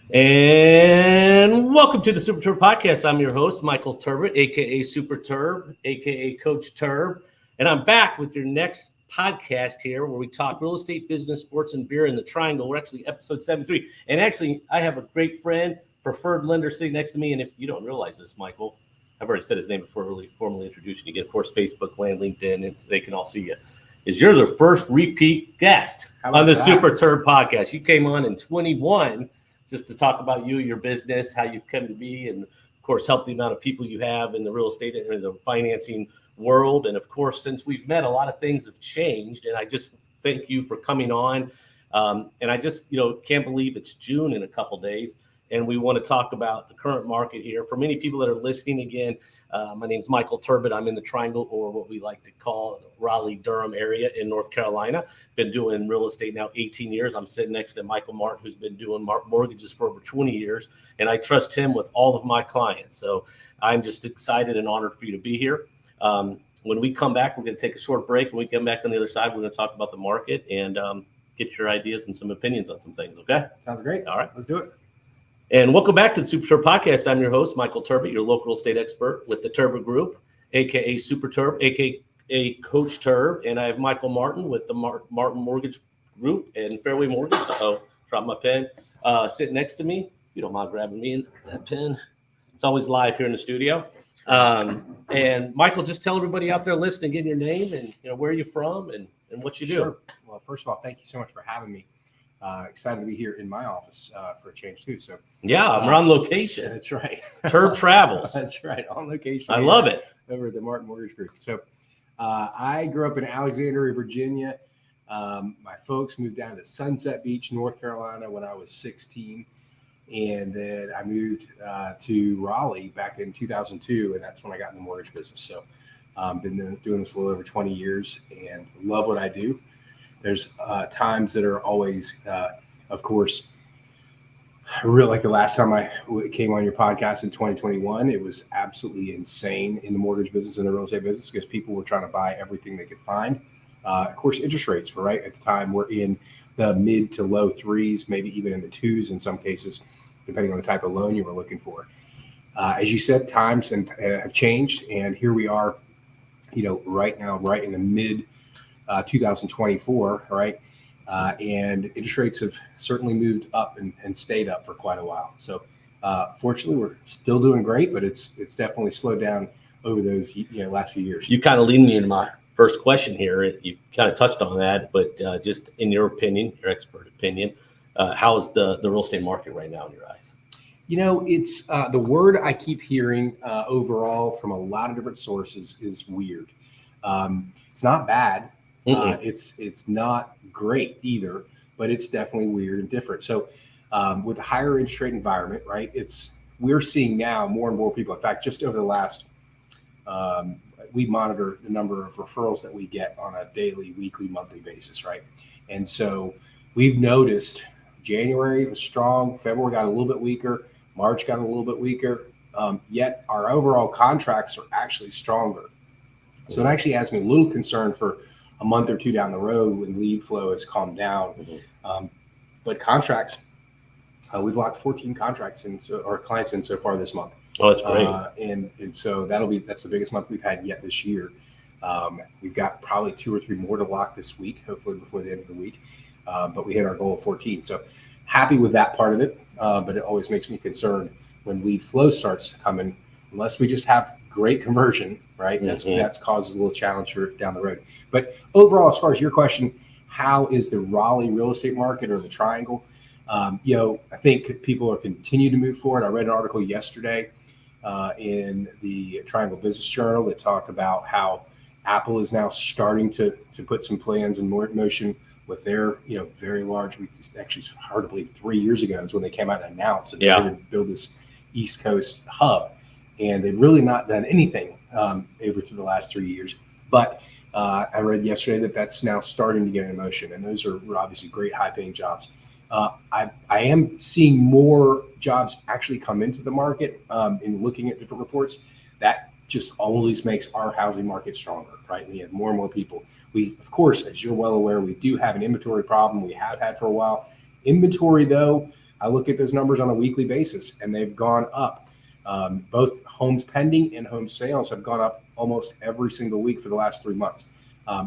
And welcome to the Super Terb Podcast. I'm your host, Michael Turbot, aka Super Terb, aka Coach Terb. And I'm back with your next podcast here where we talk real estate, business, sports, and beer in the Triangle. We're actually episode 73. And actually, I have a great friend, preferred lender sitting next to me. And if you don't realize this, Michael, I've already said his name before I really formally introduce you. You get, of course, Facebook, Land, LinkedIn, and they can all see you. You're the first repeat guest on the Super Terb Podcast. You came on in 21 just to talk about you, your business, how you've come to be, and of course, help the amount of people you have in the real estate and the financing world. And of course, since we've met, a lot of things have changed. And I just thank you for coming on. And I just, can't believe it's June in a couple days. And we want to talk about the current market here. For many people that are listening again, my name is Michael Turbot. I'm in the Triangle, or what we like to call Raleigh, Durham area in North Carolina. Been doing real estate now 18 years. I'm sitting next to Michael Martin, who's been doing mortgages for over 20 years. And I trust him with all of my clients. So I'm just excited and honored for you to be here. When we come back, we're going to take a short break. When we come back on the other side, we're going to talk about the market and get your ideas and some opinions on some things. Okay? Sounds great. All right. Let's do it. And welcome back to the Super Terb Podcast. I'm your host, Michael Turbot, your local real estate expert with the Turbot Group, a.k.a. Super Terb, a.k.a. Coach Terb. And I have Michael Martin with the Martin Mortgage Group and Fairway Mortgage. Oh, dropped my pen. Sitting next to me. You don't mind grabbing me in that pen. It's always live here in the studio. And Michael, just tell everybody out there listening, get your name and where you're from and what you do. Sure. Well, first of all, thank you so much for having me. Excited to be here in my office for a change too. So yeah, we're on location. That's right. Terb Travels. That's right. On location. I love it. Over at the Martin Mortgage Group. So I grew up in Alexandria, Virginia. My folks moved down to Sunset Beach, North Carolina when I was 16. And then I moved to Raleigh back in 2002. And that's when I got in the mortgage business. So been doing this a little over 20 years and love what I do. There's times that are always, of course, really like the last time I came on your podcast in 2021, it was absolutely insane in the mortgage business and the real estate business because people were trying to buy everything they could find. Of course, interest rates were right at the time. We're in the mid to low threes, maybe even in the twos in some cases, depending on the type of loan you were looking for. As you said, times have changed, and here we are, right now, right in the mid 2024, right? And interest rates have certainly moved up and stayed up for quite a while. So fortunately, we're still doing great, but it's definitely slowed down over those last few years. You kind of lead me into my first question here. You kind of touched on that, but just in your opinion, your expert opinion, how's the real estate market right now in your eyes? It's the word I keep hearing overall from a lot of different sources is weird. It's not bad. It's not great either, but it's definitely weird and different. So with the higher interest rate environment, right, we're seeing now more and more people. In fact, just over the last, we monitor the number of referrals that we get on a daily, weekly, monthly basis, right? And so we've noticed January was strong, February got a little bit weaker, March got a little bit weaker, yet our overall contracts are actually stronger. So it actually has me a little concerned for a month or two down the road when lead flow has calmed down. But contracts, we've locked 14 contracts our clients in so far this month. Oh, that's great. And so that's the biggest month we've had yet this year. We've got probably 2 or 3 more to lock this week, hopefully before the end of the week. But we hit our goal of 14. So happy with that part of it. But it always makes me concerned when lead flow starts coming, unless we just have great conversion, right? That's causes a little challenge for down the road. But overall, as far as your question, how is the Raleigh real estate market or the Triangle? I think people are continuing to move forward. I read an article yesterday in the Triangle Business Journal that talked about how Apple is now starting to put some plans in motion with their, very large. Actually, it's hard to believe 3 years ago is when they came out and announced that they were going to build this East Coast hub. And they've really not done anything over through the last 3 years. But I read yesterday that that's now starting to get in motion. And those are obviously great high-paying jobs. I am seeing more jobs actually come into the market in looking at different reports. That just always makes our housing market stronger, right? We have more and more people. We, of course, as you're well aware, we do have an inventory problem. We have had for a while. Inventory, though, I look at those numbers on a weekly basis, and they've gone up. Both homes pending and home sales have gone up almost every single week for the last 3 months.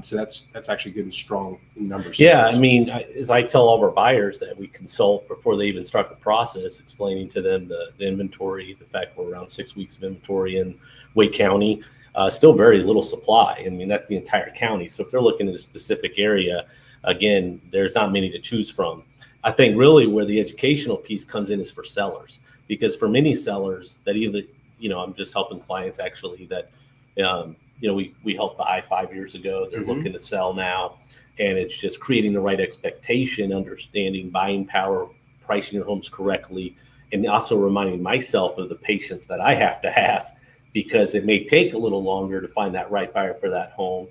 So that's actually good and strong in numbers. Yeah, I mean, as I tell all of our buyers that we consult before they even start the process, explaining to them the inventory, the fact we're around 6 weeks of inventory in Wake County, still very little supply. I mean, that's the entire county. So if they're looking at a specific area, again, there's not many to choose from. I think really where the educational piece comes in is for sellers, because for many sellers that either, I'm just helping clients actually that, we helped buy 5 years ago. They're looking to sell now, and it's just creating the right expectation, understanding buying power, pricing your homes correctly, and also reminding myself of the patience that I have to have, because it may take a little longer to find that right buyer for that home.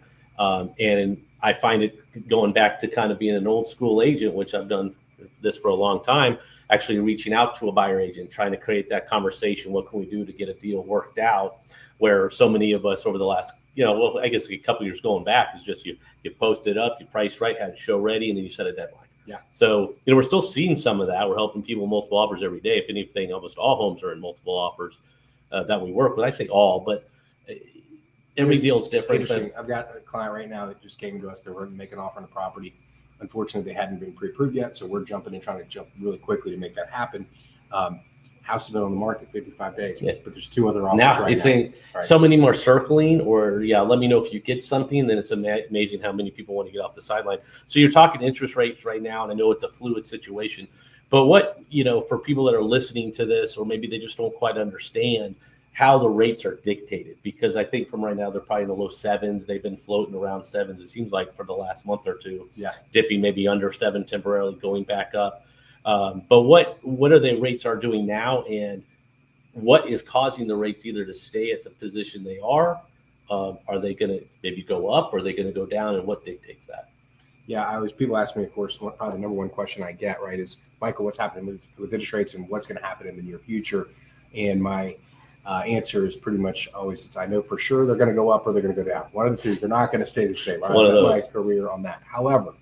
And I find it going back to kind of being an old school agent, which I've done this for a long time, actually reaching out to a buyer agent, trying to create that conversation. What can we do to get a deal worked out? Where so many of us over the last, I guess a couple of years going back is just you post it up, you priced right, had a show ready, and then you set a deadline. Yeah. So, we're still seeing some of that. We're helping people multiple offers every day. If anything, almost all homes are in multiple offers that we work with. I say all, but every deal is different. Interesting. I've got a client right now that just came to us. They were to make an offer on the property. Unfortunately, they hadn't been pre-approved yet, so we're jumping and trying to jump really quickly to make that happen. House has been on the market 55 days, but there's 2 other offers now. Right It's now. saying so many more circling, or let me know if you get something. Then it's amazing how many people want to get off the sideline. So you're talking interest rates right now, and I know it's a fluid situation, but what, for people that are listening to this, or maybe they just don't quite understand how the rates are dictated, because I think from right now, they're probably in the low 7s. They've been floating around 7s. It seems like for the last month or two, dipping maybe under 7 temporarily, going back up. But what are the rates are doing now, and what is causing the rates either to stay at the position they are? Are they going to maybe go up, or are they going to go down, and what dictates that? Yeah, people ask me, of course, probably the number one question I get, right, is, Michael, what's happening with interest rates and what's going to happen in the near future? And my answer is pretty much always, I know for sure they're going to go up or they're going to go down. One of the two. They're not going to stay the same. One of those. My career on that. However,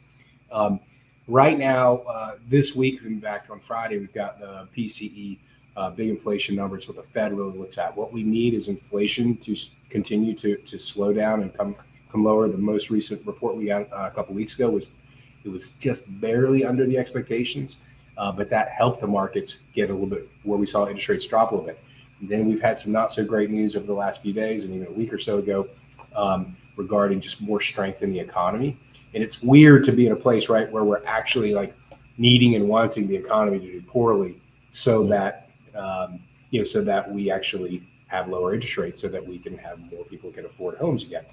right now, this week, in fact, on Friday, we've got the PCE big inflation numbers. What the Fed really looks at. What we need is inflation to continue to slow down and come lower. The most recent report we got a couple weeks ago was just barely under the expectations, but that helped the markets get a little bit where we saw interest rates drop a little bit. And then we've had some not so great news over the last few days, and even a week or so ago, regarding just more strength in the economy. And it's weird to be in a place, right, where we're actually like needing and wanting the economy to do poorly, so that so that we actually have lower interest rates, so that we can have more people who can afford homes again,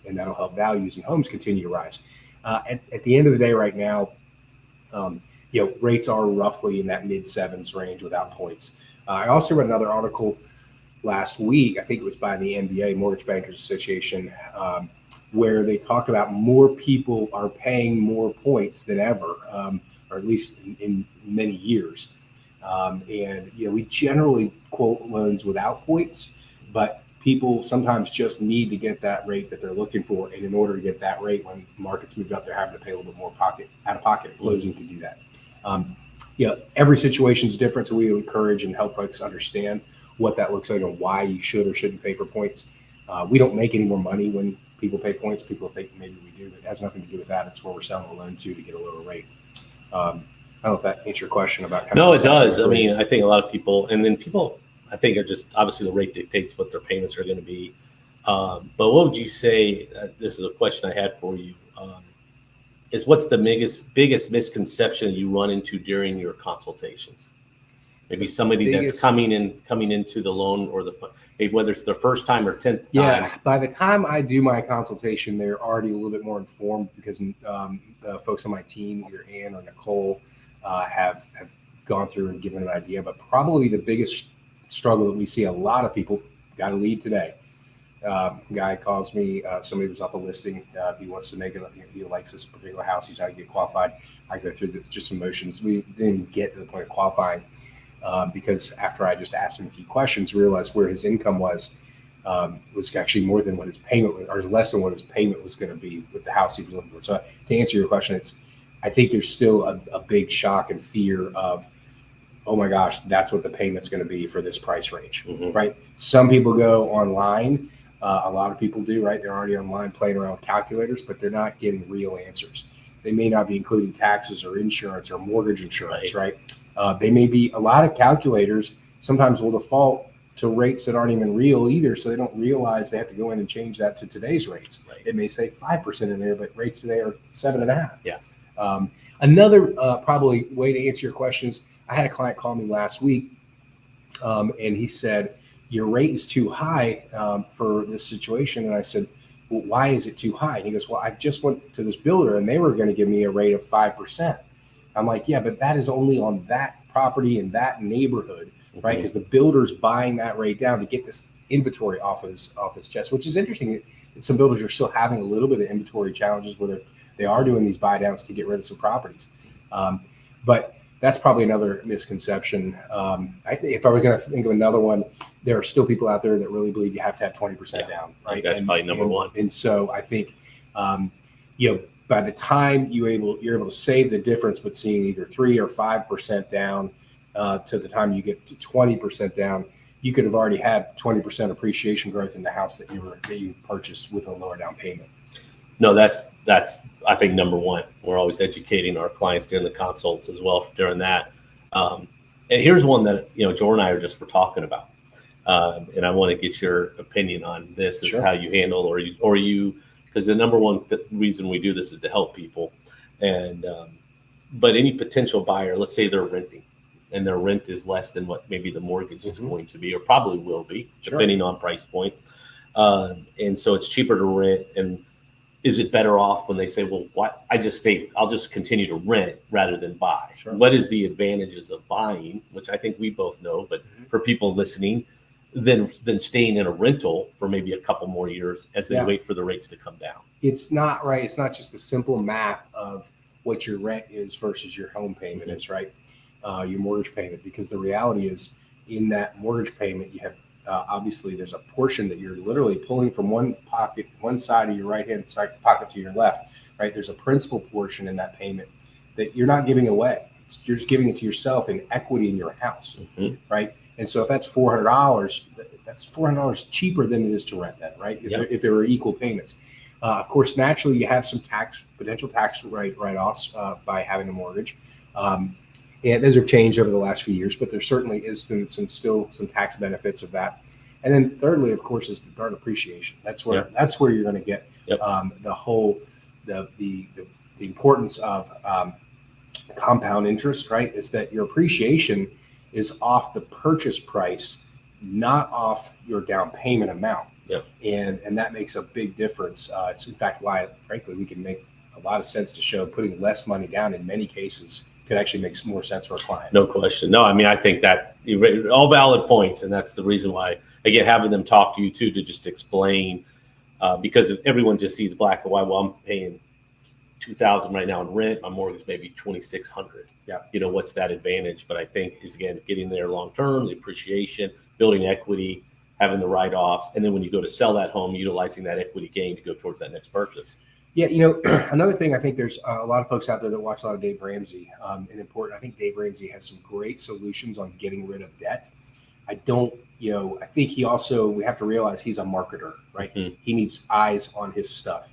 and that'll help values and homes continue to rise. At the end of the day, right now, rates are roughly in that mid-7s range without points. I also read another article last week, I think it was by the MBA, Mortgage Bankers Association, where they talked about more people are paying more points than ever, or at least in many years. And we generally quote loans without points, but people sometimes just need to get that rate that they're looking for. And in order to get that rate, when markets move up, they're having to pay a little bit more out of pocket at closing to do that. Every situation is different, so we encourage and help folks understand what that looks like and why you should or shouldn't pay for points. We don't make any more money when people pay points. People think maybe we do, but it has nothing to do with that. It's where we're selling a loan to get a lower rate. I don't know if that answers your question about. No, it does. I mean, I think a lot of people, and then people, I think, are just obviously the rate dictates what their payments are going to be. But what would you say? This is a question I had for you. Is what's the biggest misconception you run into during your consultations? Maybe somebody that's coming into the loan, or maybe whether it's their first time or 10th time. Yeah, by the time I do my consultation, they're already a little bit more informed, because the folks on my team, either Ann or Nicole, have gone through and given an idea. But probably the biggest struggle that we see a lot of people, got a lead today. Guy calls me, somebody was off the listing. He wants to make it, he likes this particular house. He's not going to get qualified. I go through just some motions. We didn't even get to the point of qualifying, because after I just asked him a few questions, realized where his income was actually more than what his payment was, or less than what his payment was going to be with the house he was looking for. So to answer your question, I think there's still a big shock and fear of oh my gosh, that's what the payment's going to be for this price range, Mm-hmm. right? Some people go online. A lot of people do, right? They're already online playing around with calculators, but they're not getting real answers. They may not be including taxes or insurance or mortgage insurance, right? They may be, a lot of calculators sometimes will default to rates that aren't even real either, so they don't realize they have to go in and change that to today's rates. Right. It may say 5% in there, but rates today are 7.5%. Yeah. Another probably way to answer your questions, I had a client call me last week, and he said, your rate is too high for this situation. And I said, well, why is it too high? And he goes, well, I just went to this builder and they were going to give me a rate of 5%. I'm like, yeah, but that is only on that property in that neighborhood, right? Because the builder's buying that rate down to get this inventory off his chest, which is interesting. Some builders are still having a little bit of inventory challenges where they are doing these buy downs to get rid of some properties. But that's probably another misconception. If I was going to think of another one, there are still people out there that really believe you have to have 20% down, right? That's probably number one. And so I think, by the time you're able to save the difference between either 3 or 5% down to the time you get to 20% down, you could have already had 20% appreciation growth in the house that you purchased with a lower down payment. No, that's I think number one. We're always educating our clients during the consults as well during that. And here's one that Joel and I were talking about, and I want to get your opinion on this. Is Sure. How you handle or you because the number one reason we do this is to help people, and but any potential buyer, let's say they're renting, and their rent is less than what maybe the mortgage is going to be, or probably will be, depending on price point, and so it's cheaper to rent. And is it better off when they say, well, what? I'll just continue to rent rather than buy? Sure. What is the advantages of buying, which I think we both know, but for people listening, than staying in a rental for maybe a couple more years as they wait for the rates to come down? It's not right. It's not just the simple math of what your rent is versus your home payment is, right? Your mortgage payment, because the reality is in that mortgage payment, you have obviously there's a portion that you're literally pulling from one side of your right hand side pocket to your left, right? There's a principal portion in that payment that you're not giving away. You're just giving it to yourself in equity in your house, right? And so if that's $400, that's $400 cheaper than it is to rent that, right? If there were equal payments. Of course, naturally, you have some potential tax write-offs by having a mortgage. And those have changed over the last few years, but there certainly is still some tax benefits of that. And then thirdly, of course, is the darn appreciation. That's where you're going to get the importance of compound interest, right? Is that your appreciation is off the purchase price, not off your down payment amount. And that makes a big difference. It's in fact why, frankly, we can make a lot of sense to show putting less money down in many cases could actually make more sense for a client. No question. No, I mean, I think that all valid points. And that's the reason why, again, having them talk to you too, to just explain, because everyone just sees black and white. Well, I'm paying $2,000 right now in rent. My mortgage may be $2,600. What's that advantage? But I think is, again, getting there long-term, the appreciation, building equity, having the write-offs. And then when you go to sell that home, utilizing that equity gain to go towards that next purchase. Yeah, another thing, I think there's a lot of folks out there that watch a lot of Dave Ramsey. I think Dave Ramsey has some great solutions on getting rid of debt. I think we have to realize he's a marketer, right? He needs eyes on his stuff.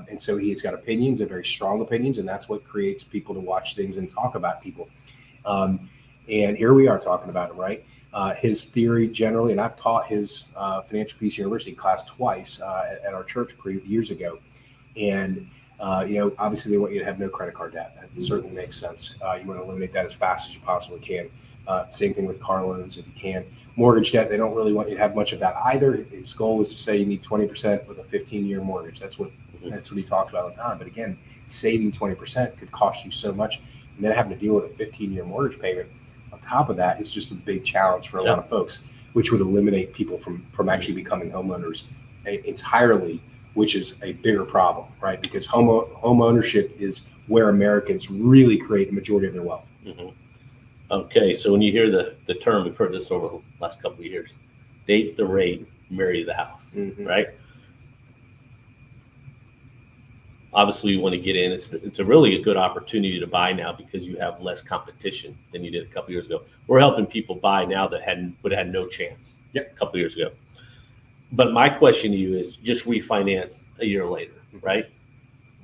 And so he's got opinions and very strong opinions, and that's what creates people to watch things and talk about people. And here we are talking about it, right? His theory generally, and I've taught his Financial Peace University class twice at our church years ago. And, obviously they want you to have no credit card debt. That certainly makes sense. You want to eliminate that as fast as you possibly can. Same thing with car loans if you can. Mortgage debt, they don't really want you to have much of that either. His goal is to say you need 20% with a 15-year mortgage. That's what he talks about all the time. But again, saving 20% could cost you so much. And then having to deal with a 15-year mortgage payment on top of that is just a big challenge for a lot of folks, which would eliminate people from actually becoming homeowners entirely, which is a bigger problem, right? Because home ownership is where Americans really create the majority of their wealth. Okay, so when you hear the term, we've heard this over the last couple of years, date the rate, marry the house, right? obviously, we want to get in. It's a really a good opportunity to buy now because you have less competition than you did a couple years ago. We're helping people buy now that would have had no chance a couple years ago. But my question to you is just refinance a year later, right?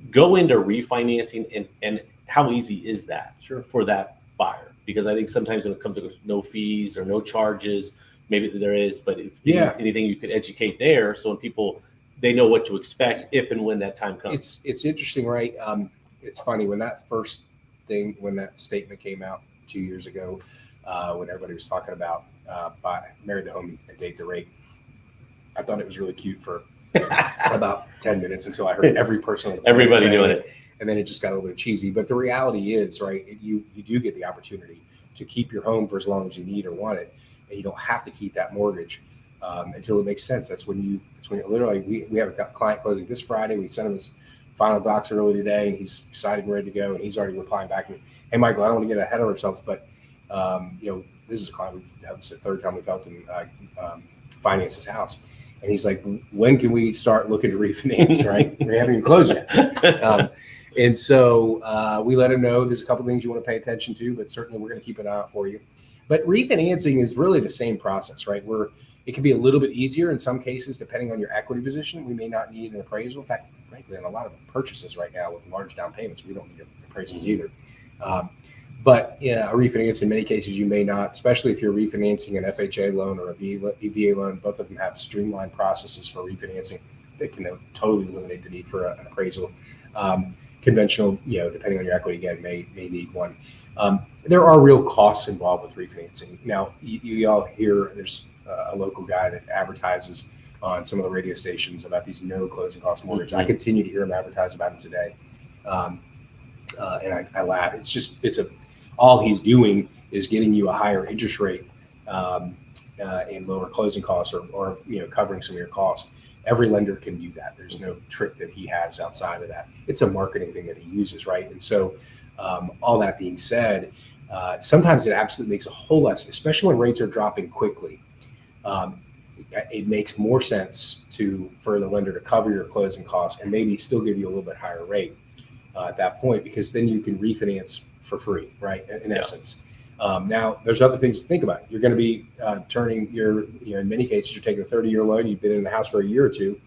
Go into refinancing and how easy is that for that buyer? Because I think sometimes when it comes to no fees or no charges, maybe there is, but if anything you could educate there so when people they know what to expect if and when that time comes. It's interesting, right? It's funny when that statement came out 2 years ago, when everybody was talking about marry the home and date the rate. I thought it was really cute for about 10 minutes until I heard everybody doing it. And then it just got a little bit cheesy. But the reality is, right, you do get the opportunity to keep your home for as long as you need or want it. And you don't have to keep that mortgage until it makes sense. That's when you literally, we have a client closing this Friday. We sent him his final docs early today, and he's excited and ready to go. And he's already replying back to me, hey, Michael, I don't want to get ahead of ourselves, but, this is a client this is the third time we've helped him finance his house. And he's like, when can we start looking to refinance, right? We haven't even closed yet. And so we let him know there's a couple things you want to pay attention to, but certainly we're going to keep an eye out for you. But refinancing is really the same process, right? It can be a little bit easier in some cases, depending on your equity position. We may not need an appraisal. In fact, frankly, on a lot of purchases right now with large down payments, we don't need appraisals either. But a refinance, in many cases, you may not, especially if you're refinancing an FHA loan or a VA loan. Both of them have streamlined processes for refinancing that can totally eliminate the need for an appraisal. Conventional, depending on your equity, again, may need one. There are real costs involved with refinancing. Now, you all hear there's a local guy that advertises on some of the radio stations about these no closing cost mortgages. I continue to hear him advertise about it today. And I laugh. All he's doing is getting you a higher interest rate and lower closing costs or covering some of your costs. Every lender can do that. There's no trick that he has outside of that. It's a marketing thing that he uses, right? And so all that being said, sometimes it absolutely makes a whole lot, especially when rates are dropping quickly. It makes more sense for the lender to cover your closing costs and maybe still give you a little bit higher rate at that point, because then you can refinance for free, right? In essence. Now, there's other things to think about. You're going to be turning in many cases, you're taking a 30-year loan. You've been in the house for a year or two,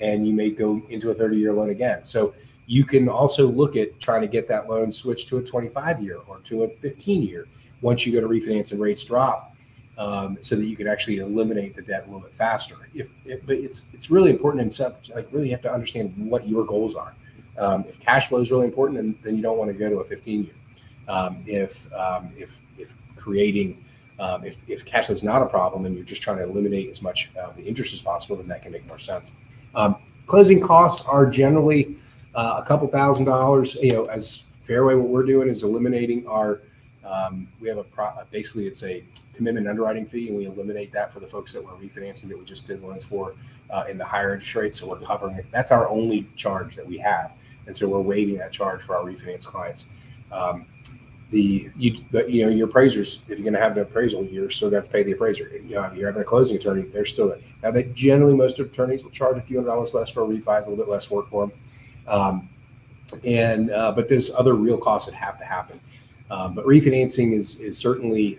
and you may go into a 30-year loan again. So you can also look at trying to get that loan switched to a 25-year or to a 15-year once you go to refinance and rates drop, so that you can actually eliminate the debt a little bit faster. But it's really important really you have to understand what your goals are. If cash flow is really important, then you don't want to go to a 15-year. If cash flow is not a problem and you're just trying to eliminate as much of the interest as possible, then that can make more sense. Closing costs are generally a couple $1,000s. As Fairway, what we're doing is eliminating our. We have basically it's a commitment underwriting fee, and we eliminate that for the folks that we're refinancing that we just did loans for in the higher interest rate. So we're covering it. That's our only charge that we have, and so we're waiving that charge for our refinance clients. Your appraisers, if you're going to have an appraisal, you're still going to have to pay the appraiser. You're having a closing attorney, they're still now. They generally, most attorneys will charge a few $100s less for a refi, a little bit less work for them. But there's other real costs that have to happen. But refinancing is certainly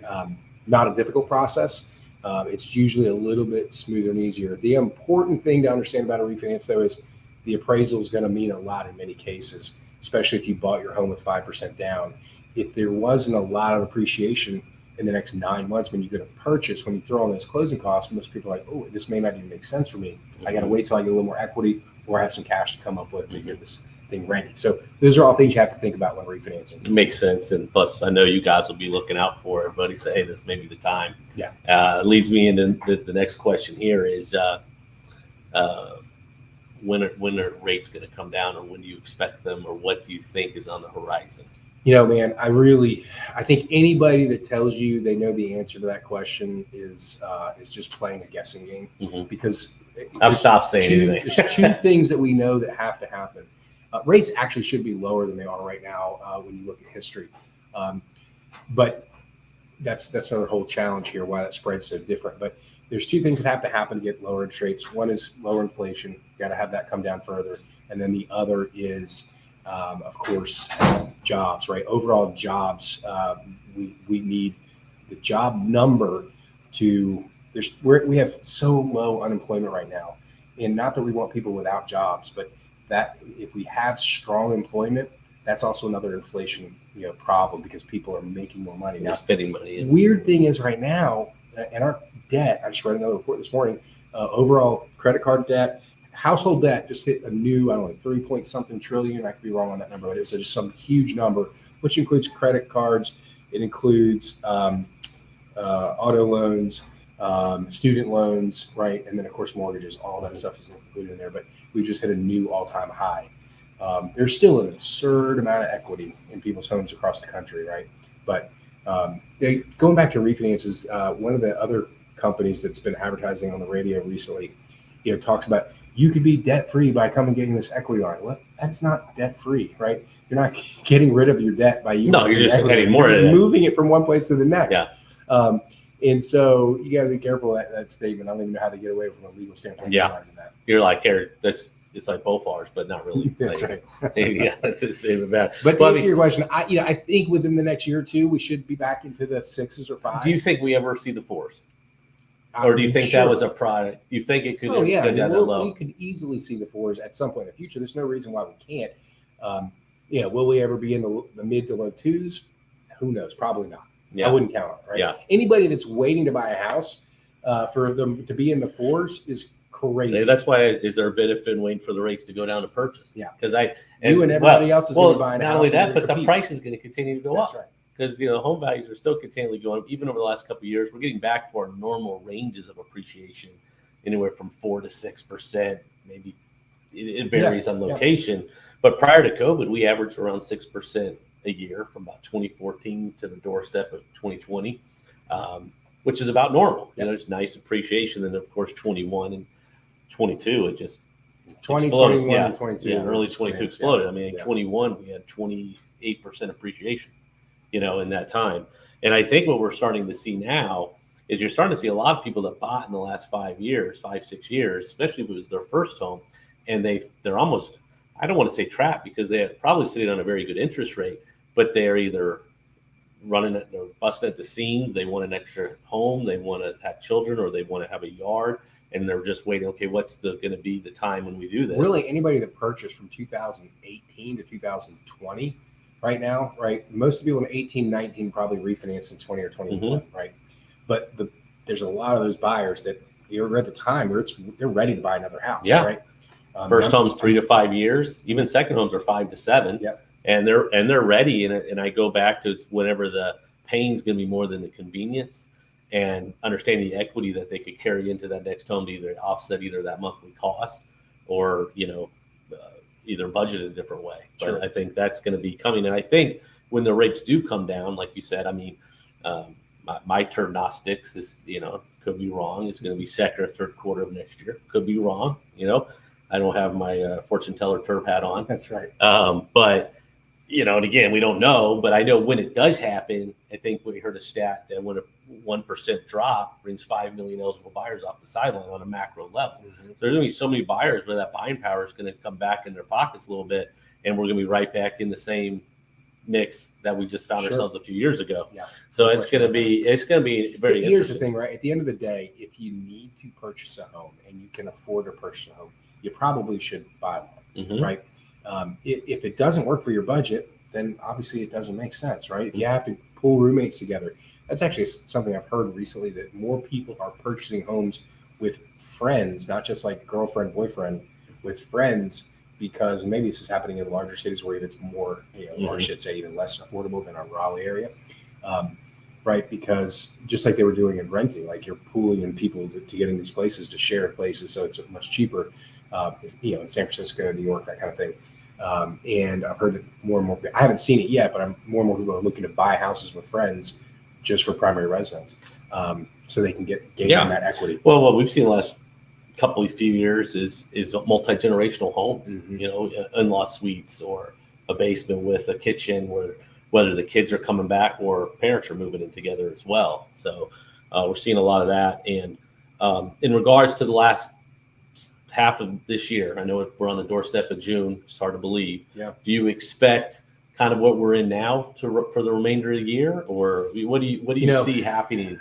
not a difficult process. It's usually a little bit smoother and easier. The important thing to understand about a refinance, though, is the appraisal is going to mean a lot in many cases, especially if you bought your home with 5% down. If there wasn't a lot of appreciation in the next 9 months when you go to purchase, when you throw on those closing costs, most people are like, oh, this may not even make sense for me. I got to wait till I get a little more equity or have some cash to come up with to get this thing ready. So those are all things you have to think about when refinancing. It makes sense. And plus, I know you guys will be looking out for everybody. Say, hey, this may be the time. Yeah. Leads me into the next question here is when are rates going to come down, or when do you expect them, or what do you think is on the horizon? Man, I think anybody that tells you they know the answer to that question is just playing a guessing game, because I've stopped saying anything. There's two things that we know that have to happen. Rates actually should be lower than they are right now when you look at history. But that's another whole challenge here, why that spread's so different. But there's two things that have to happen to get lower interest rates. One is lower inflation. Got to have that come down further. And then the other is, of course, jobs, right? Overall jobs. We need the job number to, we have so low unemployment right now. And not that we want people without jobs, but that if we have strong employment, that's also another inflation, problem, because people are making more money. They're spending money. Weird thing is right now, and our debt, I just read another report this morning, overall credit card debt, household debt just hit a new, 3 point something trillion. I could be wrong on that number, but it's just some huge number, which includes credit cards. It includes auto loans, student loans, right? And then of course mortgages, all that stuff is included in there, but we just hit a new all-time high. There's still an absurd amount of equity in people's homes across the country, right? But going back to refinances, one of the other companies that's been advertising on the radio recently, talks about you could be debt-free by coming getting this equity line. Well, that's not debt-free, right? You're not getting rid of your debt by you're just getting more of it. Moving it from one place to the next. Yeah. And so you got to be careful of that statement. I don't even know how they get away from a legal standpoint. Yeah. That. You're like, here, it's like both ours, but not really. That's right. Yeah, it's the same about. But to answer your question, I think within the next year or two, we should be back into the 6s or 5s. Do you think we ever see the 4s? Or do you think that was a product? You think it could go down that low? We could easily see the 4s at some point in the future. There's no reason why we can't. Will we ever be in the mid to low 2s? Who knows? Probably not. Yeah. I wouldn't count on it, right? Yeah. Anybody that's waiting to buy a house for them to be in the 4s is crazy. That's why is there a benefit in waiting for the rates to go down to purchase? Yeah. Because you and everybody else is going to buy a house. Not only that, but the price is going to continue to go up. That's right. Because home values are still continually going up. Even over the last couple of years, we're getting back to our normal ranges of appreciation, anywhere from 4 to 6%. Maybe it varies on location. Yeah. But prior to COVID, we averaged around 6% a year from about 2014 to the doorstep of 2020, which is about normal. Yep. It's nice appreciation. Then of course 21 and 22, it just 21 and 22. Yeah, early 22 exploded. Yeah. I mean, in 21 we had 28% appreciation, in that time. And I think what we're starting to see now is you're starting to see a lot of people that bought in the last 5 years, 6 years, especially if it was their first home, and they're almost, I don't want to say trapped, because they're probably sitting on a very good interest rate, but they're either they're busting at the seams. They want an extra home. They want to have children, or they want to have a yard, and they're just waiting. Okay, what's going to be the time when we do this? Really, anybody that purchased from 2018 to 2020 right now, right? Most of the people in 18, 19 probably refinanced in 20 or 21, right? But there's a lot of those buyers that you're at the time where they're ready to buy another house, right? First home's 3 to 5 years. Even second homes are 5 to 7. Yep. And they're ready. And I go back to whenever the pain's going to be more than the convenience, and understanding the equity that they could carry into that next home to either offset either that monthly cost or, either budget a different way. But sure. I think that's going to be coming. And I think when the rates do come down, like you said, I mean, my prognostics is, could be wrong. It's going to be second or third quarter of next year. Could be wrong. I don't have my fortune teller Terb hat on. That's right. But, and again, we don't know, but I know when it does happen, I think we heard a stat that when a 1% drop brings 5 million eligible buyers off the sideline on a macro level. So there's going to be so many buyers where that buying power is going to come back in their pockets a little bit, and we're going to be right back in the same mix that we just found ourselves a few years ago. Yeah. So it's going to be very interesting. Here's the thing, right? At the end of the day, if you need to purchase a home and you can afford to purchase a home, you probably should buy one, right? If it doesn't work for your budget, then obviously it doesn't make sense, right? If you have to pull roommates together, that's actually something I've heard recently, that more people are purchasing homes with friends, not just like girlfriend, boyfriend, with friends, because maybe this is happening in larger cities where it's more, or I should say even less affordable than our Raleigh area, right? Because just like they were doing in renting, like you're pooling in people to get in these places, to share places, so it's much cheaper, in San Francisco, New York, that kind of thing. And I've heard that more and more, I haven't seen it yet, but more and more people are looking to buy houses with friends just for primary residence, so they can gain that equity. Well, what we've seen the last few years is multi-generational homes, in-law suites or a basement with a kitchen where whether the kids are coming back or parents are moving in together as well. So we're seeing a lot of that. And in regards to the last half of this year, I know we're on the doorstep of June. It's hard to believe. Yeah. Do you expect kind of what we're in now for the remainder of the year, or what do you see happening?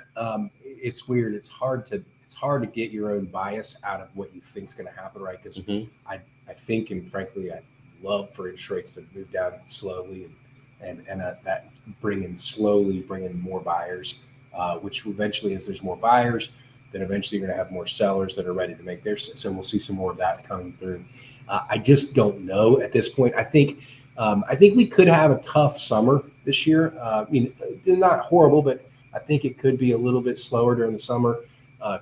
It's weird. It's hard to get your own bias out of what you think is going to happen, right? Because I think, and frankly, I love for interest rates to move down slowly and that bring in more buyers, which eventually, as there's more buyers, then eventually you're going to have more sellers that are ready to make theirs. So we'll see some more of that coming through. I just don't know at this point. I think we could have a tough summer this year. Not horrible, but I think it could be a little bit slower during the summer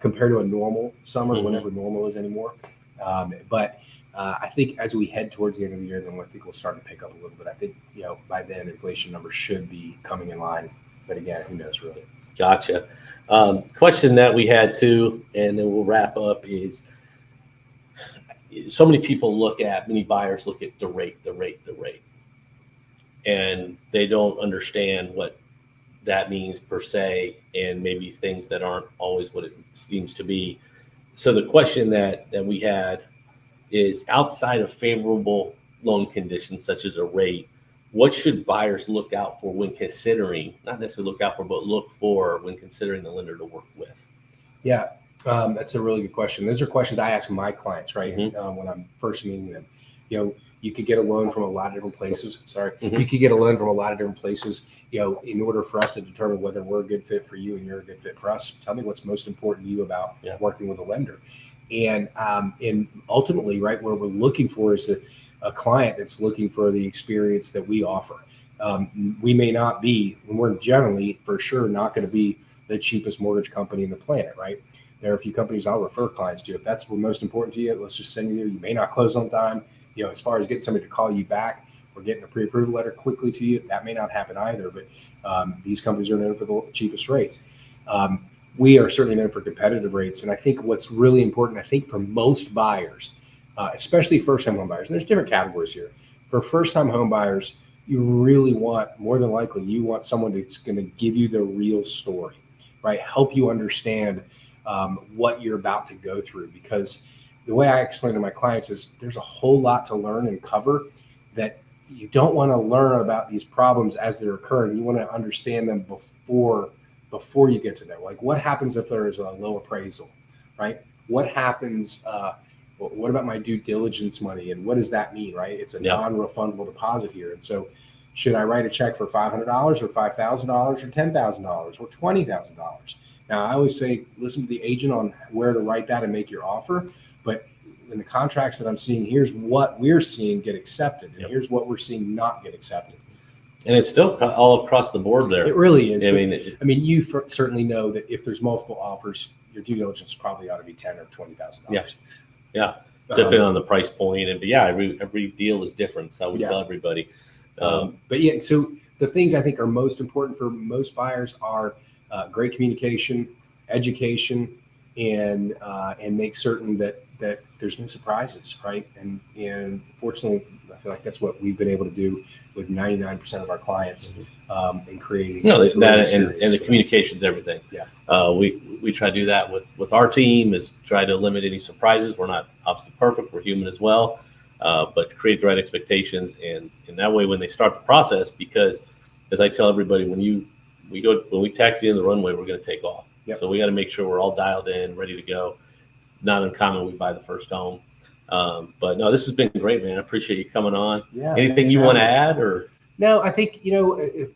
compared to a normal summer, whenever normal is anymore. But I think as we head towards the end of the year, then I think we'll start to pick up a little bit. I think by then inflation numbers should be coming in line. But again, who knows really? Gotcha. Question that we had too, and then we'll wrap up, is so many buyers look at the rate, and they don't understand what that means per se, and maybe things that aren't always what it seems to be. So the question that we had is, outside of favorable loan conditions such as a rate, what should buyers look out for when considering, not necessarily look out for, but look for when considering the lender to work with? Yeah, that's a really good question. Those are questions I ask my clients, right? When I'm first meeting them. You could get a loan from a lot of different places. You could get a loan from a lot of different places. In order for us to determine whether we're a good fit for you and you're a good fit for us, tell me what's most important to you about working with a lender. And ultimately, right, what we're looking for is a client that's looking for the experience that we offer. We may not be, we're generally for sure not going to be the cheapest mortgage company in the planet, right? There are a few companies I'll refer clients to. If that's what's most important to you, let's just send you there. You may not close on time. As far as getting somebody to call you back or getting a pre-approval letter quickly to you, that may not happen either. But these companies are known for the cheapest rates. We are certainly known for competitive rates. And I think what's really important, I think for most buyers, especially first-time home buyers, and there's different categories here. For first-time home buyers, you really want, more than likely, you want someone that's going to give you the real story, right? Help you understand what you're about to go through. Because the way I explain to my clients is there's a whole lot to learn and cover that you don't want to learn about these problems as they're occurring. You want to understand them before you get to that. Like, what happens if there is a low appraisal, right? What happens? What about my due diligence money? And what does that mean, right? It's a non-refundable deposit here. And so should I write a check for $500 or $5,000 or $10,000 or $20,000? Now, I always say, listen to the agent on where to write that and make your offer. But in the contracts that I'm seeing, here's what we're seeing get accepted. And here's what we're seeing not get accepted. And it's still all across the board there. It really is. I mean, you certainly know that if there's multiple offers, your due diligence probably ought to be $10,000 or $20,000. Yeah. Depending on the price point. And every deal is different. So I would tell everybody. So the things I think are most important for most buyers are great communication, education, and make certain that there's no surprises, right? And fortunately, I feel like that's what we've been able to do with 99% of our clients in creating. That and the communication's everything. Yeah. We try to do that with our team, is try to eliminate any surprises. We're not obviously perfect. We're human as well. But create the right expectations, and that way when they start the process, because as I tell everybody, when we taxi in the runway, we're going to take off. Yep. So we got to make sure we're all dialed in, ready to go. It's not uncommon we buy the first home. But no, this has been great, man. I appreciate you coming on. Yeah. Anything you want to add, or? No, I think,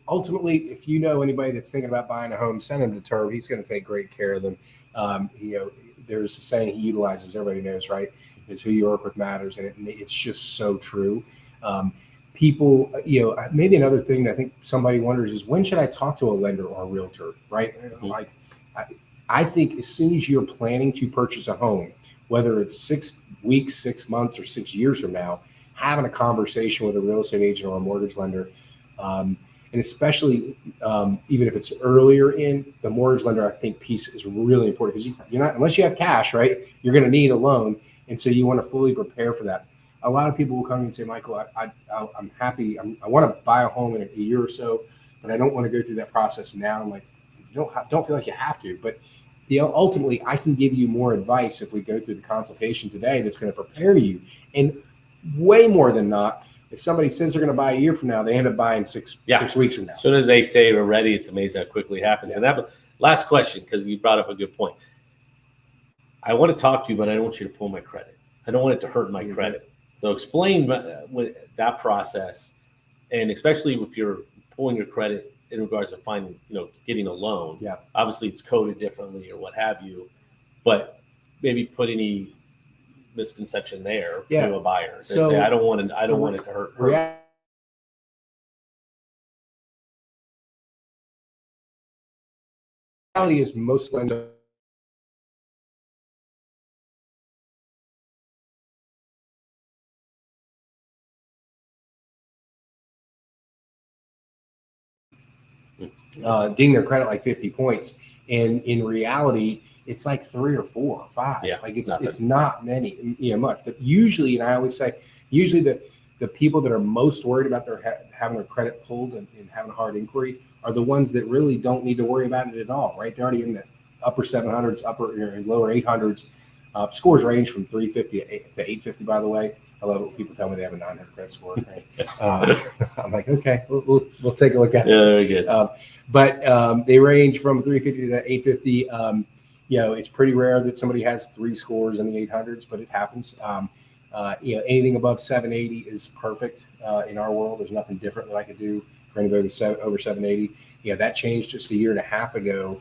ultimately, if you know anybody that's thinking about buying a home, send them to Terb. He's going to take great care of them. There's a saying he utilizes, everybody knows, right? Is who you work with matters. And it's just so true. People, maybe another thing that I think somebody wonders is, when should I talk to a lender or a realtor, right? Mm-hmm. Like, I think as soon as you're planning to purchase a home, whether it's 6 weeks, 6 months, or 6 years from now, having a conversation with a real estate agent or a mortgage lender, and especially even if it's earlier in the mortgage lender, I think piece is really important, because you're not, unless you have cash, right, you're going to need a loan. And so you want to fully prepare for that. a lot of people will come to me and say, Michael, I'm happy. I want to buy a home in a year or so, but I don't want to go through that process now. I'm like, you don't feel like you have to, but ultimately I can give you more advice if we go through the consultation today that's going to prepare you. And way more than not, if somebody says they're going to buy a year from now, they end up buying six weeks from now. As soon as they say we're ready, it's amazing how quickly it happens. Yeah. And that last question, because you brought up a good point. I want to talk to you, but I don't want you to pull my credit. I don't want it to hurt my credit. So explain that process, and especially if you're pulling your credit in regards to finding, getting a loan. Yeah. Obviously, it's coded differently or what have you, but maybe put any misconception there to a buyer. So say, I don't want it to hurt. Reality is most lenders. Ding their credit like 50 points, and in reality it's like 3 or 4 or 5. Like it's not many, much. But usually, and I always say, the people that are most worried about having their credit pulled and having a hard inquiry are the ones that really don't need to worry about it at all, right? They're already in the upper 700s, and lower 800s. Scores range from 350 to 850, by the way. I love it when people tell me they have a 900 credit score. Right? I'm like, okay, we'll take a look at it. Yeah, very good. But they range from 350 to 850. It's pretty rare that somebody has 3 scores in the 800s, but it happens. Anything above 780 is perfect in our world. There's nothing different that I could do for anybody over 780. That changed just a year and a half ago,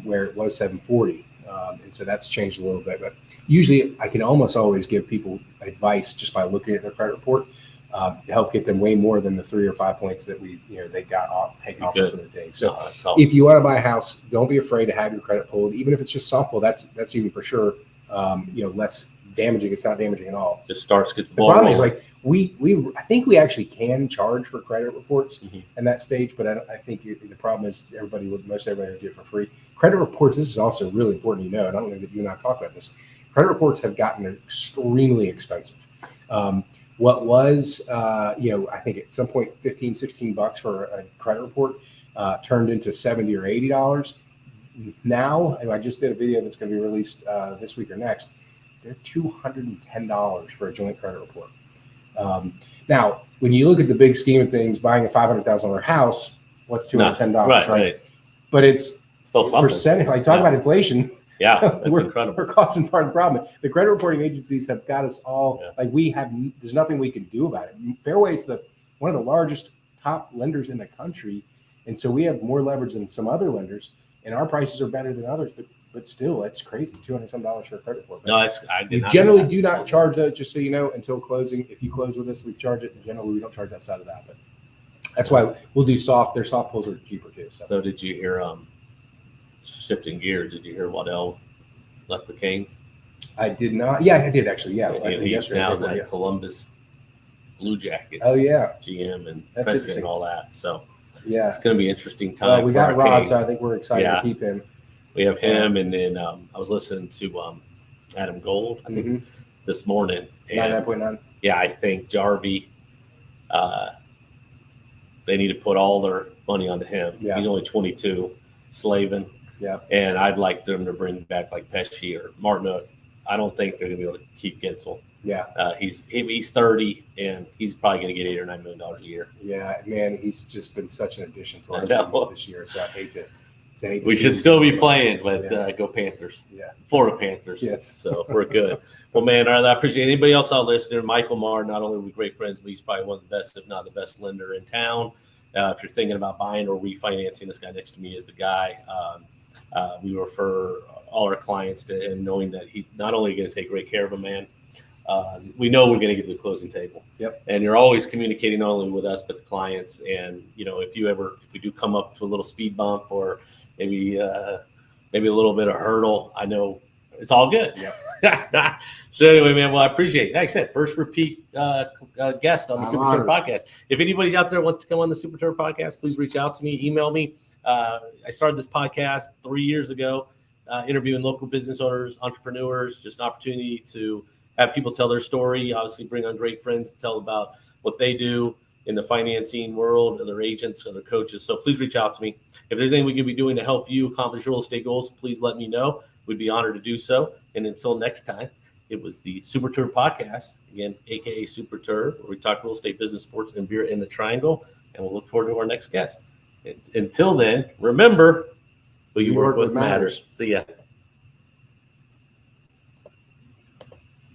where it was 740. And so that's changed a little bit, but usually I can almost always give people advice just by looking at their credit report to help get them way more than the 3 or 5 points that they got taken off of the day. So if you want to buy a house, don't be afraid to have your credit pulled, even if it's just softball. That's even for sure, less damaging. It's not damaging at all. Just gets the ball. The problem is, like, I think we actually can charge for credit reports in that stage, but I think the problem is most everybody would do it for free. Credit reports, this is also really important, and I don't know that you and I talked about this. Credit reports have gotten extremely expensive. What was, I think at some point $15-$16 for a credit report turned into $70 or $80. Now, and I just did a video that's going to be released this week or next. They're $210 for a joint credit report. Now, when you look at the big scheme of things, buying a $500,000 house, what's $210, right? But it's still something. Percentage. Like, talk about inflation. Yeah, that's incredible. We're causing part of the problem. The credit reporting agencies have got us all there's nothing we can do about it. Fairway is one of the largest top lenders in the country, and so we have more leverage than some other lenders, and our prices are better than others. But still, that's crazy. $200 for a credit report. No, we generally do not charge that, just so you know, until closing. If you close with us, we charge it. In general, we don't charge that side of that. But that's why we'll do soft. Their soft pulls are cheaper too. So did you hear? Shifting gears, did you hear Waddell left the Canes? I did not. Yeah, I did actually. Yeah, he's now the Columbus Blue Jackets. Oh yeah, GM and president and all that. So yeah, it's going to be an interesting time. We got Rod, so I think we're excited to keep him. We have him, and then I was listening to Adam Gold, I think, this morning. 99.9. Yeah, I think Jarvie, they need to put all their money onto him. Yeah. He's only 22, Slavin. Yeah. And I'd like them to bring back like Pesci or Martin. I don't think they're going to be able to keep Gensel. Yeah. He's 30, and he's probably going to get $8 or $9 million a year. Yeah, man, he's just been such an addition to our team this year. So I hate to we should still be playing, but go Panthers. Yeah. Florida Panthers. Yes. So we're good. Well, man, I appreciate anybody else out listening. Michael Marr, not only are we great friends, but he's probably one of the best, if not the best lender in town. If you're thinking about buying or refinancing, this guy next to me is the guy. We refer all our clients to him, knowing that he not only going to take great care of a man, we know we're going to get to the closing table. Yep. And you're always communicating not only with us but the clients. And if we do come up to a little speed bump or maybe a little bit of hurdle, I know it's all good. Yep. So anyway, man, well, I appreciate it. Like I said, first repeat guest on the Super Terb Podcast. If anybody out there wants to come on the Super Terb Podcast, please reach out to me, email me. I started this podcast 3 years ago, interviewing local business owners, entrepreneurs, just an opportunity to have people tell their story, obviously bring on great friends, tell about what they do in the financing world, other agents, other coaches. So please reach out to me. If there's anything we can be doing to help you accomplish real estate goals, please let me know. We'd be honored to do so. And until next time, it was the Super Terb Podcast, again, AKA Super Terb, where we talk real estate, business, sports, and beer in the triangle. And we'll look forward to our next guest. Until then, remember, who you work with matters. See ya.